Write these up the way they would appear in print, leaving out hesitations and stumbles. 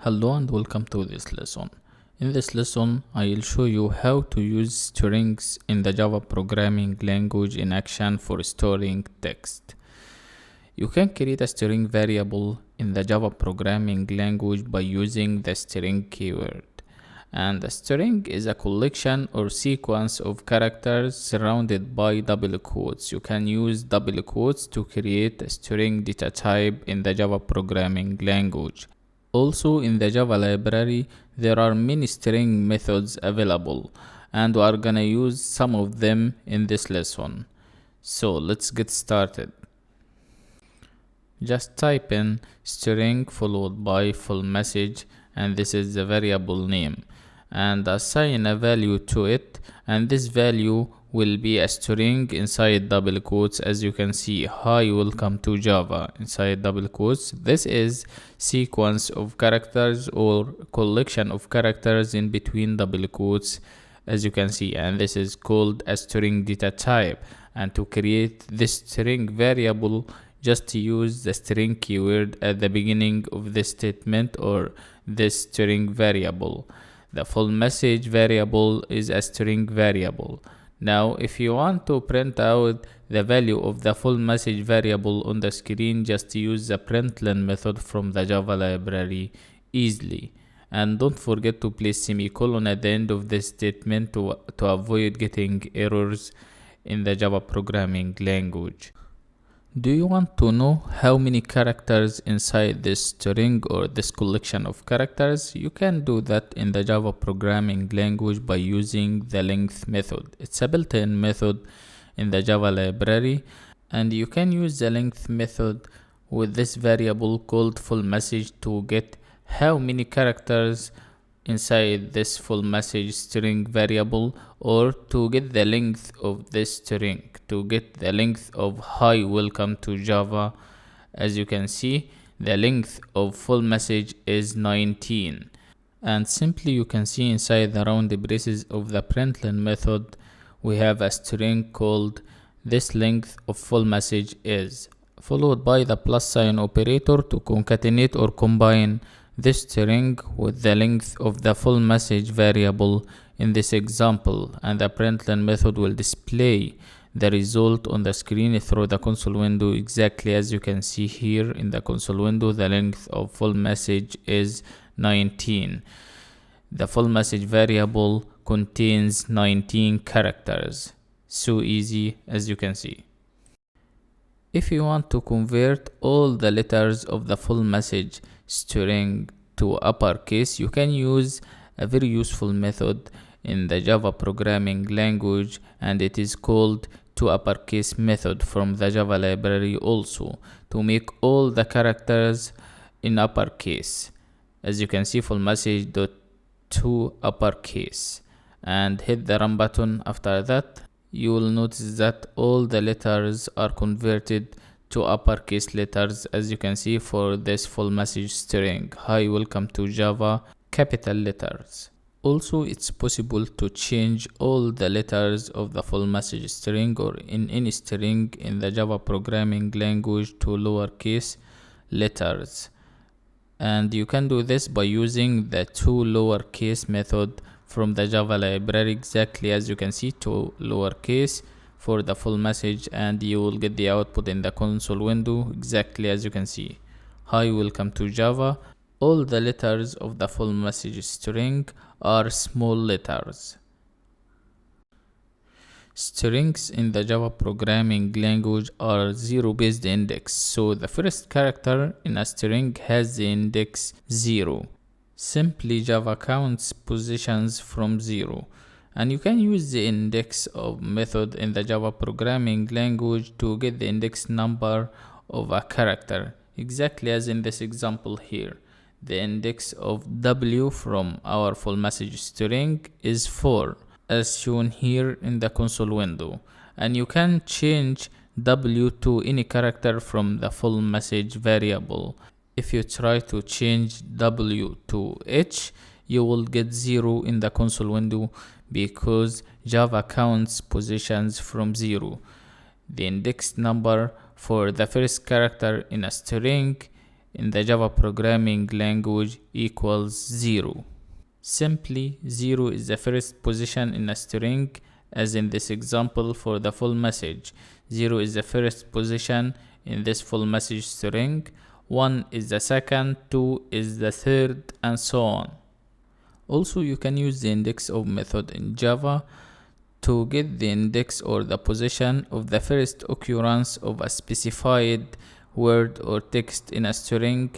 Hello and welcome to this lesson. In this lesson, I will show you how to use strings in the Java programming language in action for storing text. You can create a string variable in the Java programming language by using the string keyword. And a string is a collection or sequence of characters surrounded by double quotes. You can use double quotes to create a string data type in the Java programming language. Also, in the Java library, there are many string methods available, and we are gonna use some of them in this lesson. So let's get started. Just type in string followed by full message, and this is the variable name, and assign a value to it, and this value will be a string inside double quotes. As you can see, hi, welcome to Java inside double quotes. This is sequence of characters or collection of characters in between double quotes, as you can see, and this is called a string data type. And to create this string variable, just use the string keyword at the beginning of this statement or this string variable. The full message variable is a string variable. Now, if you want to print out the value of the full message variable on the screen, just use the println method from the Java library easily. And don't forget to place semicolon at the end of this statement to avoid getting errors in the Java programming language. Do you want to know how many characters inside this string or this collection of characters? You can do that in the Java programming language by using the length method. It's a built-in method in the Java library, and you can use the length method with this variable called full message to get how many characters inside this full message string variable, or to get the length of this string, to get the length of hi, welcome to Java. As you can see, the length of full message is 19. And simply you can see inside the round braces of the println method, we have a string called this length of full message is, followed by the plus sign operator to concatenate or combine this string with the length of the full message variable in this example, and the println method will display the result on the screen through the console window exactly as you can see here in the console window. The length of full message is 19. The full message variable contains 19 characters. So easy, as you can see. If you want to convert all the letters of the full message string to uppercase, you can use a very useful method in the Java programming language, and it is called toUpperCase method from the Java library also, to make all the characters in uppercase. As you can see, full message dot toUpperCase, and hit the run button. After that, you will notice that all the letters are converted to uppercase letters, as you can see for this full message string, hi, welcome to Java, capital letters. Also, it's possible to change all the letters of the full message string or in any string in the Java programming language to lowercase letters. And you can do this by using the toLowerCase method from the Java library, exactly as you can see, toLowerCase for the full message, and you will get the output in the console window exactly as you can see, hi, welcome to Java. All the letters of the full message string are small letters. Strings in the Java programming language are zero-based index, so the first character in a string has the index 0. Simply Java counts positions from 0. And you can use the index of method in the Java programming language to get the index number of a character, exactly as in this example here. The index of W from our full message string is 4, as shown here in the console window. And you can change W to any character from the full message variable. If you try to change W to H, you will get 0 in the console window because Java counts positions from 0. The index number for the first character in a string in the Java programming language equals 0. Simply, 0 is the first position in a string, as in this example for the full message. 0 is the first position in this full message string, 1 is the second, 2 is the third, and so on. Also, you can use the index of method in Java to get the index or the position of the first occurrence of a specified word or text in a string,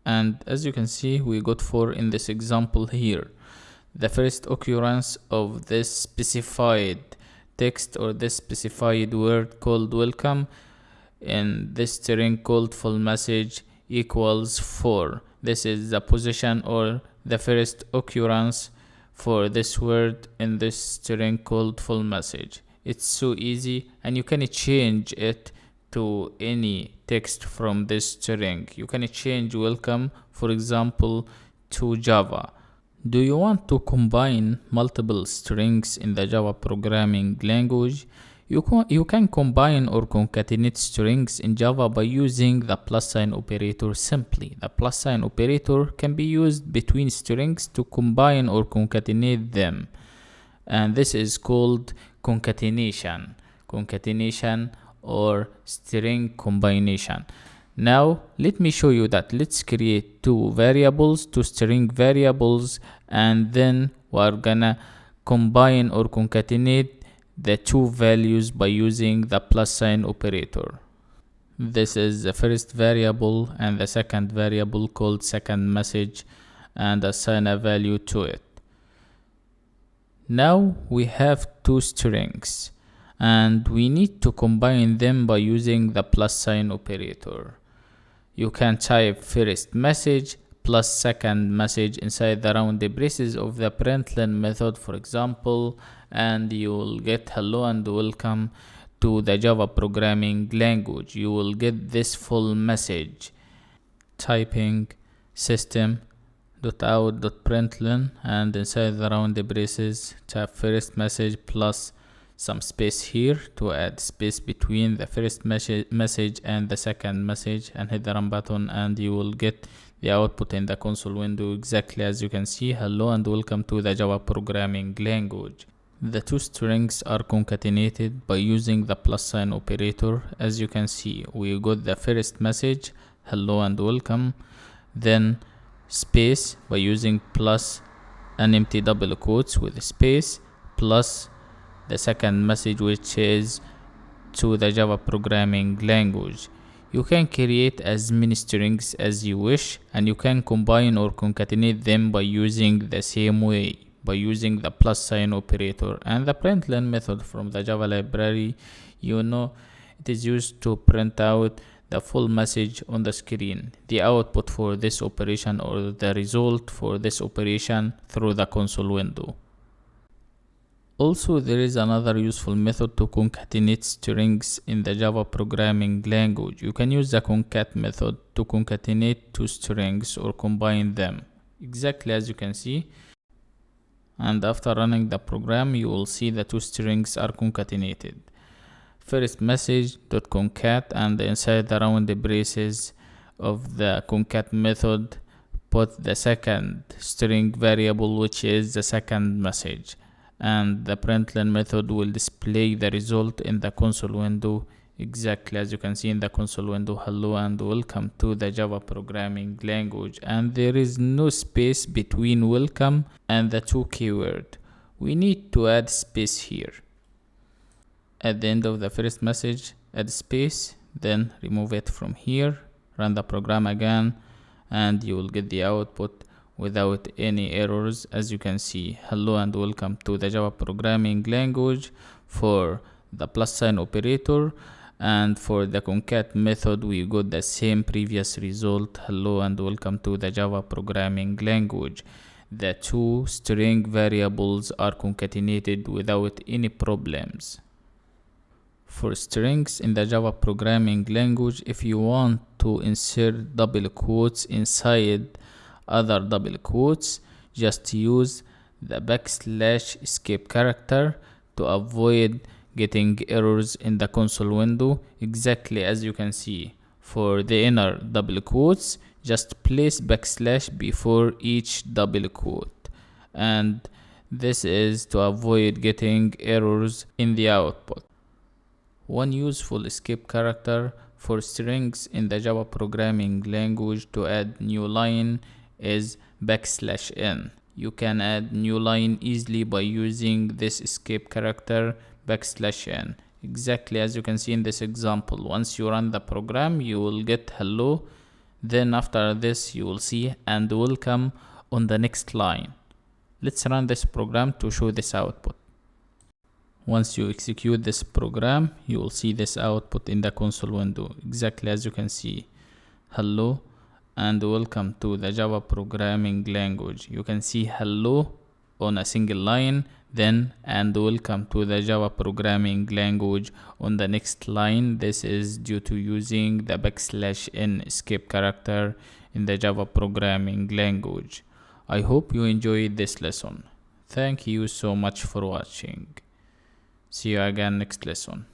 and as you can see, we got 4 in this example here. The first occurrence of this specified text or this specified word called welcome in this string called full message equals 4. This is the position or the first occurrence for this word in this string called full message. It's so easy, and you can change it to any text from this string. You can change welcome, for example, to Java. Do you want to combine multiple strings in the Java programming language? You can combine or concatenate strings in Java by using the plus sign operator simply. The plus sign operator can be used between strings to combine or concatenate them, and this is called concatenation or string combination. Now let me show you that. Let's create two string variables, and then we're gonna combine or concatenate the two values by using the plus sign operator. This is the first variable and the second variable called second message, and assign a value to it. Now we have two strings and we need to combine them by using the plus sign operator. You can type first message plus second message inside the round braces of the println method, for example, and you will get hello and welcome to the Java programming language. You will get this full message. Typing system.out.println, and inside the round braces type first message plus some space here to add space between the first message and the second message, and hit the run button, and you will get the output in the console window exactly as you can see. Hello and welcome to the Java programming language. The two strings are concatenated by using the plus sign operator. As you can see, we got the first message hello and welcome, then space by using plus an empty double quotes with space, plus the second message, which is to the Java programming language. You can create as many strings as you wish, and you can combine or concatenate them by using the same way, by using the plus sign operator. And the println method from the Java library, it is used to print out the full message on the screen, the output for this operation or the result for this operation through the console window. Also, there is another useful method to concatenate strings in the Java programming language. You can use the concat method to concatenate two strings or combine them, exactly as you can see. And after running the program, you will see the two strings are concatenated. First message.concat, and inside the round braces of the concat method, put the second string variable, which is the second message. And the println method will display the result in the console window exactly as you can see in the console window. Hello and welcome to the Java programming language, and there is no space between welcome and the two keyword. We need to add space here. At the end of the first message, add space, then remove it from here, run the program again, and you will get the output without any errors. As you can see, hello and welcome to the Java programming language for the plus sign operator, and for the concat method we got the same previous result, hello and welcome to the Java programming language. The two string variables are concatenated without any problems. For strings in the Java programming language, if you want to insert double quotes inside other double quotes, just use the / escape character to avoid getting errors in the console window, exactly as you can see. For the inner double quotes, just place backslash before each double quote, and this is to avoid getting errors in the output. One useful escape character for strings in the Java programming language to add new line is \n. You can add new line easily by using this escape character \n. Exactly as you can see in this example. Once you run the program, you will get hello. Then after this, you will see and welcome on the next line. Let's run this program to show this output. Once you execute this program, you will see this output in the console window. Exactly as you can see. Hello and welcome to the Java programming language. You can see hello on a single line, then and welcome to the Java programming language on the next line. This is due to using the \n escape character in the Java programming language. I hope you enjoyed this lesson. Thank you so much for watching. See you again next lesson.